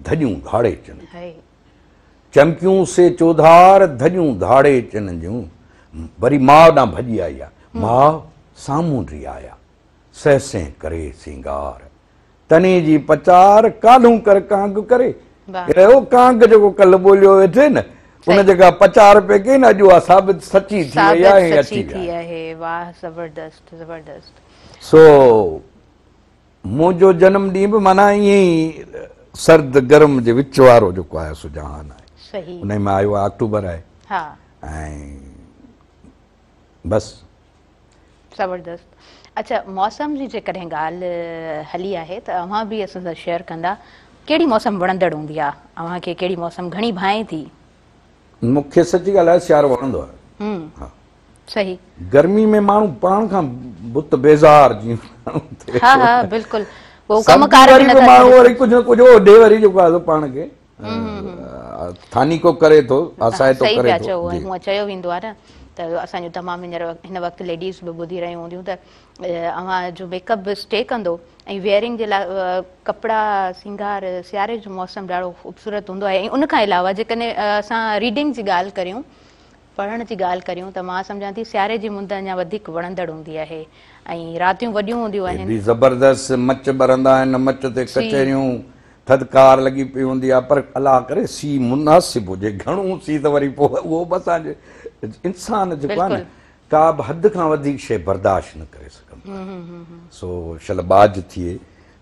धॼूं धाड़े चन, चमकियूं से चौधार धॼूं धाड़े चन जूं। वरी माउ ॾांहुं भॼी आई आहे, माउ साम्हूं री आया सहसे करे सिंगार, तनी जी पचार कालूं कर कांग करे। अहिड़ो कांग जेको कल्ह ॿोलियो वेठे न, उन जेका पचार पे कई न, अॼु उहा साबित सची थी वई आहे, अची थी आहे। वाह, ज़बरदस्त ज़बरदस्त। सो मुंहिंजो जनम ॾींहुं बि माना ईअं ई सर्द गर्म जे विच वारो जेको आहे सो जहान आहे। सही। उन में आयो आहे अक्टूबर आहे। हा। ऐं बसि ज़बरदस्त। अच्छा, मौसम जी जेकॾहिं ॻाल्हि हली आहे त अव्हां बि असां सां शेयर कंदा, कहिड़ी मौसम वणंदड़ हूंदी आहे अव्हांखे? कहिड़ी मौसम घणी भाए थी? मूंखे सची ॻाल्हि आहे सियारो वणंदो आहे। हा, सही। गर्मी में माण्हू पाण खां बुत बेज़ार जीअं। हा हा बिल्कुलु। वो कमकार में माण्हू वरी कुझु न कुझु ॾे वरी जेको आहे पाण खे थानी को करे थो, आसाए थो करे थो। हूअं चयो वेंदो आहे न त असांजो तमामु हिन वक़्तु लेडीज़ बि ॿुधी रहियूं हूंदियूं त अव्हां जो मेकअप बि स्टे कंदो ऐं वेयरिंग जे लाइ कपिड़ा सिंगार सियारे जो मौसम ॾाढो ख़ूबसूरत हूंदो आहे। ऐं उन खां अलावा जेकॾहिं असां रीडिंग जी ॻाल्हि करियूं, पढ़ण जी ॻाल्हि करियूं त मां सम्झां थी सियारे जी मुंदि अञा वधीक वणंदड़ हूंदी आहे ऐं रातियूं वॾियूं हूंदियूं आहिनि। ज़बरदस्त मच ॿरंदा आहिनि, मच ते कचहरियूं थधिकार लॻी पई हूंदी आहे, पर अलाह करे सीउ मुनासिबु हुजे। घणो सीउ त वरी पोइ उहो बि असांजे इंसान जेको आहे न, का बि हद खां वधीक शइ बर्दाश्त न करे सघंदो। सो शलबाज थिए,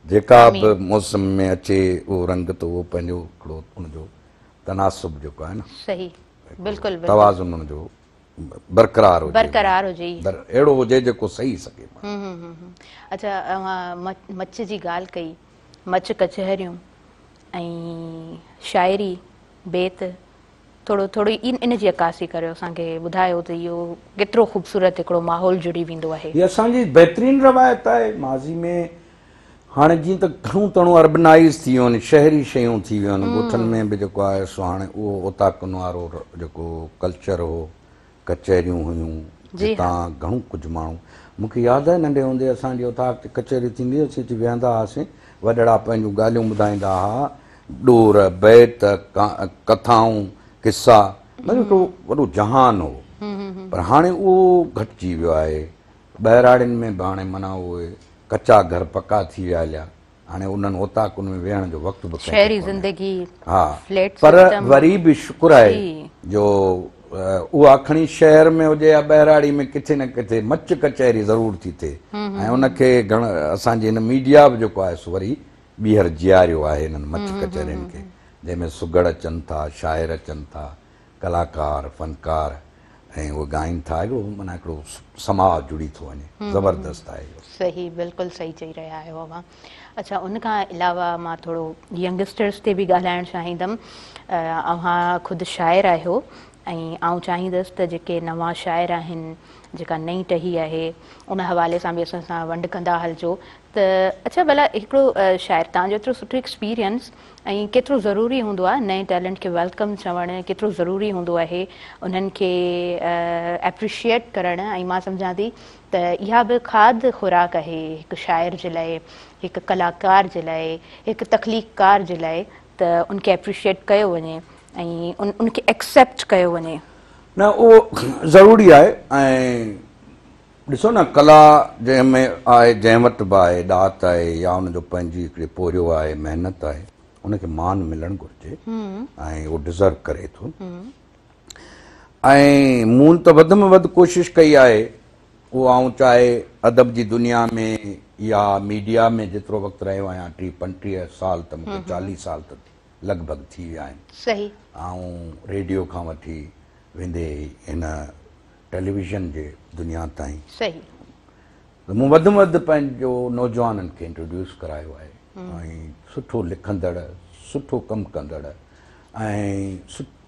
जेका बि मौसम में अचे उहो रंग त उहो पंहिंजो हिकिड़ो उनजो तनासुब जेको आहे न, सही, बिल्कुलु तवाज़ुन उनजो बरक़रार हुजे, अहिड़ो हुजे जेको सही सघे। अच्छा, अव्हां मच जी ॻाल्हि कई, मच कचहरियूं ऐं शाइरी बेत, थोड़ी इन जी अकासी करियो, असांखे ॿुधायो त इहो केतिरो ख़ूबसूरत हिकिड़ो माहौल जुड़ी वेंदो आहे। हीअ असांजी बहितरीन रवायत आहे। माज़ी में हाणे जीअं त घणो तणो अर्बनाइज़ थी वियो आहिनि, शहरी शयूं थी वियूं आहिनि, ॻोठनि में बि जेको आहे सो हाणे उहो उताकनि वारो जेको कल्चर हो, कचहरियूं हुयूं, जितां घणो कुझु माण्हू। मूंखे यादि आहे नंढे हूंदे असांजी उताक ते कचहरी थींदी हुई, असीं वेहंदा हुआसीं, वॾड़ा पंहिंजूं ॻाल्हियूं ॿुधाईंदा हुआ, ॾोर बैत कथाऊं किसा, मतलब हिकिड़ो वॾो जहान हो। पर हाणे उहो घटिजी वियो आहे। ॿाहिराड़ियुनि में बि हाणे माना उहे कचा घर पका थी विया हलिया, हाणे उन्हनि उताकुनि में वेहण जो वक़्तु बि शहरी ज़िंदगी। हा, पर वरी बि शुक्र आहे जो उहा खणी शहर में हुजे या ॿाहिराड़ी में किथे न किथे मच कचहरी ज़रूर थी थिए। ऐं उनखे असांजे हिन मीडिया बि जेको आहे सो वरी ॿीहर जीआरियो आहे हिननि मच कचहरियुनि खे, जंहिंमें सुगड़ अचनि था, शाइर अचनि था, कलाकार फनकार, ऐं उहे ॻाइनि था। हिकिड़ो माना हिकिड़ो समाज जुड़ी थो वञे, ज़बरदस्त आहे इहो। सही, बिल्कुलु सही चई रहिया आहियो अव्हां। अच्छा, उन खां अलावा मां थोरो यंगस्टर्स ते बि ॻाल्हाइणु चाहींदमि। अव्हां ख़ुदि शाइर आहियो ऐं आउं चाहींदसि त जेके नवां शाइर आहिनि, जेका नई टही आहे, उन हवाले सां बि असां सां वंड कंदा हलिजो त अच्छा भला हिकिड़ो शाइर तव्हांजो एतिरो सुठो एक्सपीरियंस ऐं केतिरो ज़रूरी हूंदो आहे नए टैलेंट खे वेलकम चवणु, केतिरो ज़रूरी हूंदो आहे उन्हनि खे एप्रिशिएट करणु। ऐं मां सम्झां थी त इहा बि खाद खुराक आहे हिकु शाइर जे लाइ, हिकु कलाकार जे लाइ, हिकु तख़लीक़कार जे लाइ, त उनखे एप्रिशिएट कयो वञे ऐं उनखे एक्सेप्ट कयो वञे। न, उहो ज़रूरी आहे। ऐं ॾिसो न, कला जंहिंमें आहे, जंहिं वटि बि आहे ॾात आहे या उनजो पंहिंजी हिकिड़ी पोरियो आहे, महिनत आहे, उनखे मान मिलणु घुरिजे ऐं उहो डिज़र्व करे थो। ऐं मूं त वधि में वधि कोशिशि कई आहे, उहो आउं चाहे अदब जी दुनिया में या मीडिया में जेतिरो वक़्तु रहियो आहियां, 30-35 साल, त मूंखे 40 साल त लॻभॻि थी विया आहिनि। सही। ऐं रेडियो खां वठी वेंदे हिन टेलीविज़न जे दुनिया ताईं, सही, त मूं वधि में वधि पंहिंजो नौजवाननि खे इंट्रोड्यूस करायो आहे। ऐं सुठो लिखंदड़, सुठो कमु कंदड़ ऐं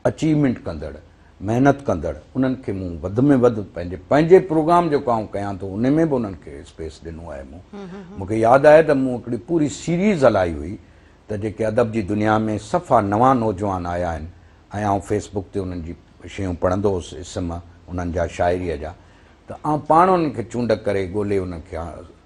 अचीवमेंट कंदड़, महिनत कंदड़, उन्हनि खे मूं वधि में वधि पंहिंजे प्रोग्राम जेको आउं कयां थो उन में बि उन्हनि खे स्पेस ॾिनो आहे। मूंखे यादि आहे त मूं हिकिड़ी पूरी सीरीज़ हलाई हुई त जेके अदब जी दुनिया में सफ़ा नवां नौजवान आया आहिनि, ऐं आउं फेसबुक ते उन्हनि जी शयूं पढ़ंदो हुउसि, इस्म उन्हनि जा शाइरीअ जा, त आउं पाण उन्हनि खे चूंड करे ॻोल्हे उन्हनि खे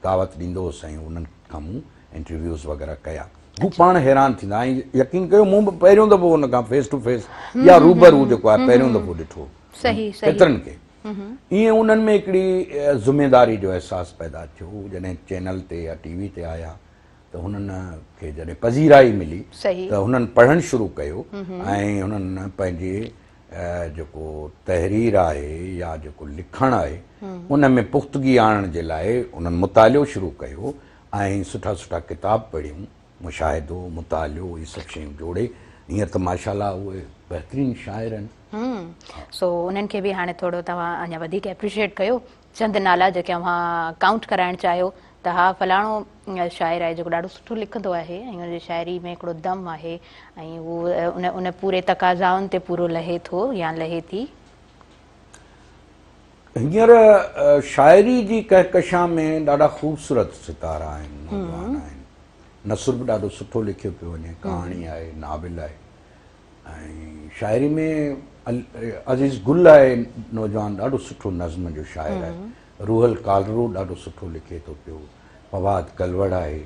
दावत ॾींदो हुउसि ऐं उन्हनि खां मूं इंटरव्यूज़ वग़ैरह कया। हू पाण हैरान थींदा ऐं यकीन कयो मूं बि पहिरियों दफ़ो हुन खां फेस टू फेस या रूबरू जेको आहे पहिरियों दफ़ो ॾिठो केतिरनि खे। ईअं उन्हनि में हिकिड़ी ज़िमेदारी जो अहसासु पैदा थियो जॾहिं चैनल ते या टीवी ते आया त हुननि खे जॾहिं पज़ीराई मिली त हुननि पढ़णु शुरू कयो ऐं हुननि पंहिंजे जेको तहरीर आहे या जेको लिखणु आहे उन में पुख़्तगी आणण जे लाइ उन्हनि मुतालियो शुरू कयो ऐं सुठा सुठा किताब पढ़ियूं, मुशाहिदो, मुतालियो, इहे सभु शयूं जोड़े हीअं त माशाअल्लाह उहे बहितरीनु शाइर आहिनि। सो उन्हनि खे बि हाणे थोरो तव्हां अञा वधीक एप्रिशिएट कयो। चंद नाला जेके अव्हां काउंट कराइणु चाहियो त हा फलाणो शाइर आहे जेको ॾाढो सुठो लिखंदो आहे ऐं हुनजी शाइरी में हिकिड़ो दम आहे ऐं उहो उन पूरे तक़ाज़ाउनि ते पूरो लहे थो या लहे थी। हींअर शाइरी जी कहकशां में ॾाढा ख़ूबसूरत सितारा आहिनि, नौजवान आहिनि। नसुर बि ॾाढो सुठो लिखियो पियो वञे, कहाणी आहे, नाविल आहे ऐं शाइरी में अज़ीज़ गुल आहे नौजवान, ॾाढो सुठो नज़्म जो शाइर आहे। रूहल कालरू ॾाढो सुठो लिखे थो पियो। फवाद कलवड़ आहे,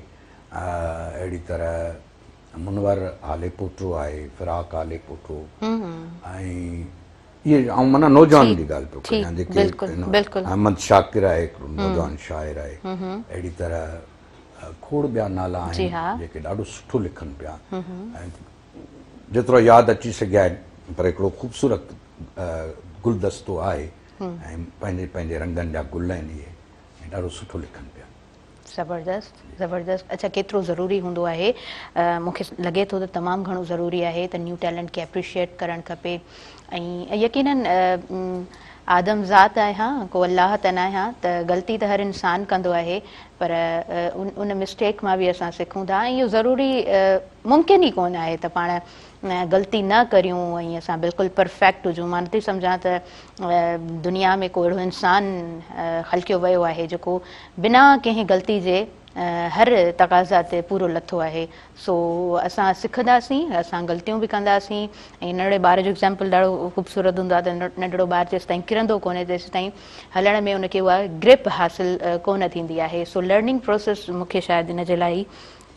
अहिड़ी तरह मुनवर आले पोटो आहे, फिराक आले पोटो ऐं इहे ऐं माना नौजवान जी ॻाल्हि पियो कयां जेके अहमद शाकिर आहे हिकिड़ो नौजवान शाइर आहे। अहिड़ी तरह खोड़ ॿिया नाला आहिनि जेके ॾाढो सुठो लिखनि पिया ऐं जेतिरो यादि अची सघिया आहिनि पर हिकिड़ो ख़ूबसूरत गुलदस्तो आहे ऐं पंहिंजे पंहिंजे रंगनि जा गुल आहिनि इहे ऐं ॾाढो सुठो लिखनि पिया। ज़बरदस्त ज़बरदस्त। अच्छा, केतिरो ज़रूरी हूंदो आहे, मूंखे लॻे थो त तमामु घणो ज़रूरी आहे त न्यू टैलेंट खे एप्रिशिएट करणु खपे ऐं यकीनन आदम ज़ात आहियां को अल्लाह त न आहियां त ग़लती त हर इंसानु कंदो आहे पर उन मिस्टेक मां बि असां सिखूं था ऐं इहो ज़रूरी मुमकिन ई कोन आहे त पाण ग़लती न करियूं ऐं असां बिल्कुलु परफेक्ट हुजूं। मां नथी सम्झां त दुनिया में को अहिड़ो इंसानु हल्कियो वियो आहे जेको बिना कंहिं ग़लती जे हर तक़ाज़ा ते पूरो लथो आहे। सो असां सिखंदासीं, असां ग़लतियूं बि कंदासीं ऐं नंढड़े ॿार जो एग्ज़ाम्पल ॾाढो ख़ूबसूरत हूंदो आहे त नंढड़ो ॿारु जेसि ताईं किरंदो कोन्हे तेसि ताईं हलण में उनखे उहा ग्रिप हासिलु कोन थींदी आहे। सो लर्निंग प्रोसेस मूंखे शायदि इन जे लाइ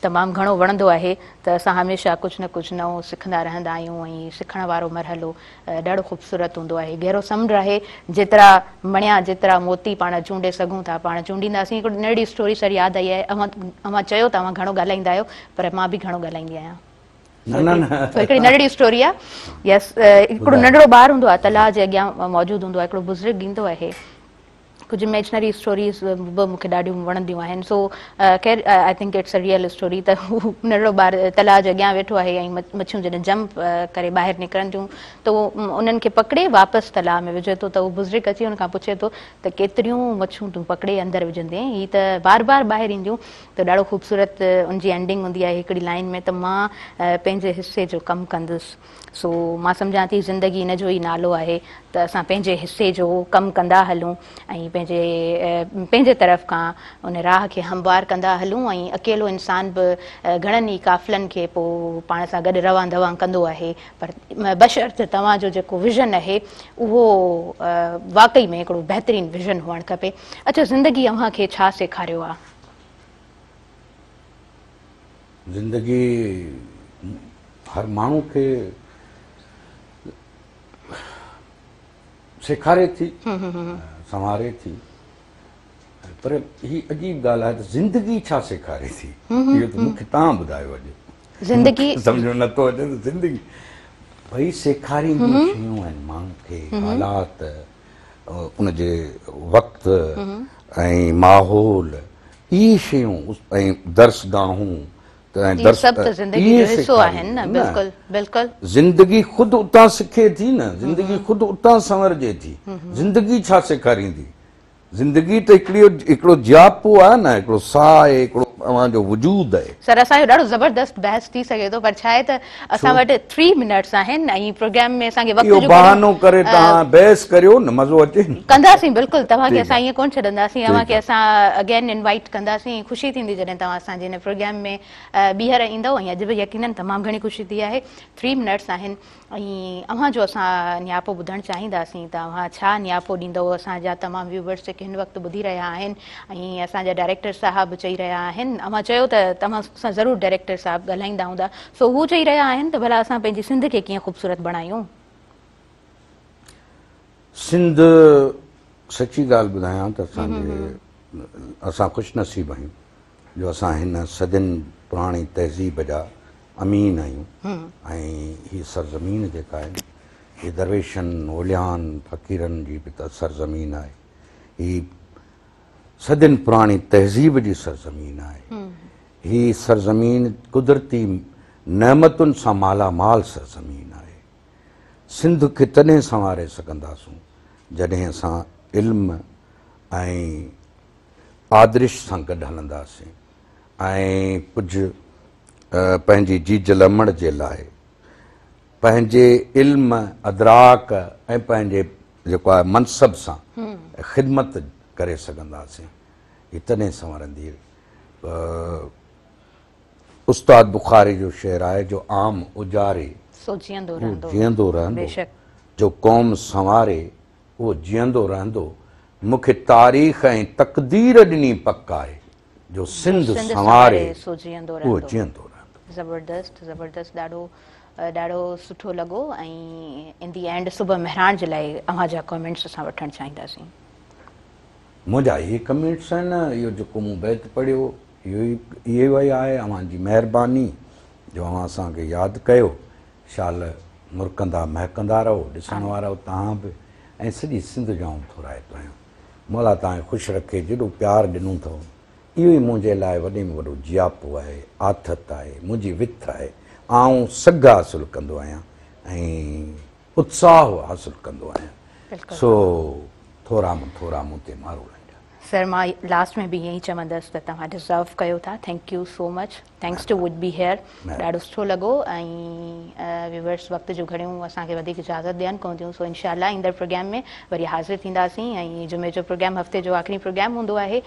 तमामु घणो वणंदो आहे त असां हमेशह कुझु न कुझु नओं सिखंदा रहंदा आहियूं ऐं सिखण वारो मरहलो ॾाढो ख़ूबसूरत हूंदो आहे। गहरो समुंड आहे, जेतिरा मणिया जेतिरा मोती पाण चूंडे सघूं था पाण चूंडींदासीं। हिकिड़ी नंढड़ी स्टोरी सर यादि आई आहे, अव्हां चयो तव्हां घणो ॻाल्हाईंदा आहियो पर मां बि घणो ॻाल्हाईंदी आहियां। हिकिड़ी नंढड़ी स्टोरी आहे। यस, हिकिड़ो नंढड़ो ॿारु हूंदो आहे, तलाउ जे अॻियां मौजूदु हूंदो आहे, हिकिड़ो बुज़ुर्ग ईंदो आहे। कुझु इमेजनरी स्टोरीज़ बि मूंखे ॾाढियूं वणंदियूं आहिनि। सो ख़ैर I think it's a real story त हू नंढड़ो ॿारु तलाउ जे अॻियां वेठो आहे ऐं मच्छियूं जॾहिं जंप करे ॿाहिरि निकिरनि थियूं त उहो उन्हनि खे पकिड़े वापसि तलाउ में विझे थो त उहो बुज़ुर्ग अची हुन खां पुछे थो त केतिरियूं मच्छियूं तूं पकिड़े अंदरि विझंदे, हीअ त बार बार ॿाहिरि ईंदियूं। त ॾाढो ख़ूबसूरत उनजी एंडिंग हूंदी आहे हिकिड़ी लाइन में त मां पंहिंजे हिसे जो कमु कंदुसि। सो मां सम्झां थी ज़िंदगी इन जो ई नालो आहे त असां पंहिंजे हिसे जो कमु कंदा हलूं ऐं पंहिंजे तरफ़ खां उन राह खे हमवार कंदा हलूं ऐं अकेलो इंसान बि घणनि ई काफ़िलनि खे पोइ पाण सां गॾु रवां दवां कंदो आहे। पर बशर्त तव्हांजो जेको विज़न आहे उहो वाक़ई में हिकिड़ो बहितरीनु विज़न हुअणु खपे। अच्छा, ज़िंदगी अव्हां खे छा सेखारियो आहे? ज़िंदगी हर माण्हू खे सेखारे थी, संवारे थी, पर ही अजीब ॻाल्हि आहे त ज़िंदगी छा सेखारे थी इहो त मूंखे तव्हां ॿुधायो अॼु। ज़िंदगी सम्झ में नथो अचे त ज़िंदगी भई सेखारींदियूं शयूं आहिनि माण्हू खे, हालात, उनजे वक़्तु ऐं माहौल, इहे शयूं ऐं दर्सगाहूं ज़िंदगी ख़ुदि उतां सिखे थी न, ज़िंदगी ख़ुदि उतां संवरजे थी। ज़िंदगी छा सेखारींदी? ज़िंदगी त हिकिड़ो जापो आहे न, हिकिड़ो साह आहे, हिकिड़ो अवांजो वजूद है। सर असांजो ॾाढो ज़बरदस्त बहस थी सके थो, पर छा आहे त असां वटि 3 मिनट्स आहिनि ऐं प्रोग्राम में असांखे वक़्त इहो जो बहानो करे तव्हां बहस करियो न, मज़ो अचे न। कंदासीं बिल्कुलु, तव्हांखे ठीकु असां आहे। ईअं कोन छॾंदासीं, तव्हांखे असां अगेन इनवाइट कंदासीं। ख़ुशी थींदी जॾहिं तव्हां असांजे हिन प्रोग्राम में ॿीहर ईंदव, ऐं अॼु बि यकीनन तमामु घणी ख़ुशी थी आहे। 3 मिनट्स आहिनि ऐं अव्हां जो असां न्यापो ॿुधणु चाहींदासीं त अव्हां छा न्यापो ॾींदव असांजा तमामु व्यूवर्स जेके हिन वक़्तु ॿुधी रहिया आहिनि ऐं असांजा डायरेक्टर साहब चई रहिया आहिनि। अव्हां चयो त तव्हां सां ज़रूरु डायरेक्टर साहब ॻाल्हाईंदा हूंदा, सो हू चई रहिया आहिनि त भला असां पंहिंजी सिंध खे कीअं ख़ूबसूरत बणायूं। सिंध सची ॻाल्हि ॿुधायां त असां ख़ुशनसीब आहियूं जो असां हिन सदियुनि पुराणी तहज़ीब जा अमीन आहियूं ऐं हीअ सरज़मीन जेका आहे हीअ दरवेशनि ओलियान फ़क़ीरनि जी बि त सरज़मीन आहे। हीअ सदियुनि पुराणी तहज़ीब जी सरज़मीन आहे। हीअ सरज़मीन कुदरती नेमतुनि सां मालामाल सरज़मीन आहे। सिंध खे तॾहिं संवारे सघंदासूं जॾहिं असां इल्म ऐं आदरिश सां गॾु हलंदासीं ऐं कुझु पंहिंजी जीज लमण जे लाइ पंहिंजे इल्म अदराक ऐं पंहिंजे जेको आहे मनसब सां ख़िदमत करे सघंदासीं। हीअ तॾहिं संवरंदी। उस्ताद बुखारी जो शेर आहे जो आम उजारे सो जीअंदो रहंदो, जो क़ौम संवारे उहो जीअंदो रहंदो। मूंखे तारीख़ ऐं तक़दीर ॾिनी पक आहे जो सिंध संवारे उहो जीअंदो रहंदो। ज़बरदस्त ज़बरदस्त, ॾाढो सुठो लॻो। ऐं इन दी एंड सुबह मेहरान जे लाइ अव्हांजा कमेंट्स असां वठणु चाहींदासीं। मुंहिंजा इहे कमेंट्स आहिनि, इहो जेको मूं बैत पढ़ियो इहो ई आहे। अव्हांजी महिरबानी जो अव्हां असांखे यादि कयो। शाल मुरकंदा महकंदा रहो, ॾिसण वारो तव्हां बि ऐं सॼी सिंध जा थोराइतो आहियूं। मौला तव्हांखे ख़ुशि रखे, जेॾो प्यारु ॾिनो अथव इहो ई मुंहिंजे लाइ वॾे में वॾो जियापो आहे, आथत आहे, मुंहिंजी विथ आहे। आउं सघ हासिलु कंदो आहियां ऐं उत्साह हासिलु कंदो आहियां। सो थोरा मूं ते मारो। सर मां लास्ट में बि ईअं ई चवंदसि त तव्हां डिज़र्व कयो था। Thank you so much, thanks to would be here. ॾाढो सुठो लॻो ऐं व्यूवर्स वक़्त जो घणियूं असांखे वधीक इजाज़त ॾियनि कोन थियूं। सो इंशाअल्लाह ईंदड़ प्रोग्राम में वरी हाज़िर थींदासीं ऐं जुमे जो प्रोग्राम हफ़्ते जो आख़िरी प्रोग्राम हूंदो आहे।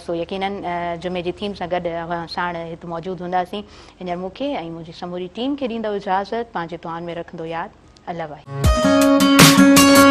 सो यकीनन जुमे जी थीम सां गॾु अव्हां साण हिते मौजूदु हूंदासीं। हींअर मूंखे ऐं मुंहिंजी समूरी टीम खे ॾींदव इजाज़त। पंहिंजे दुआनि में रखंदो यादि। अल्लाह भाई।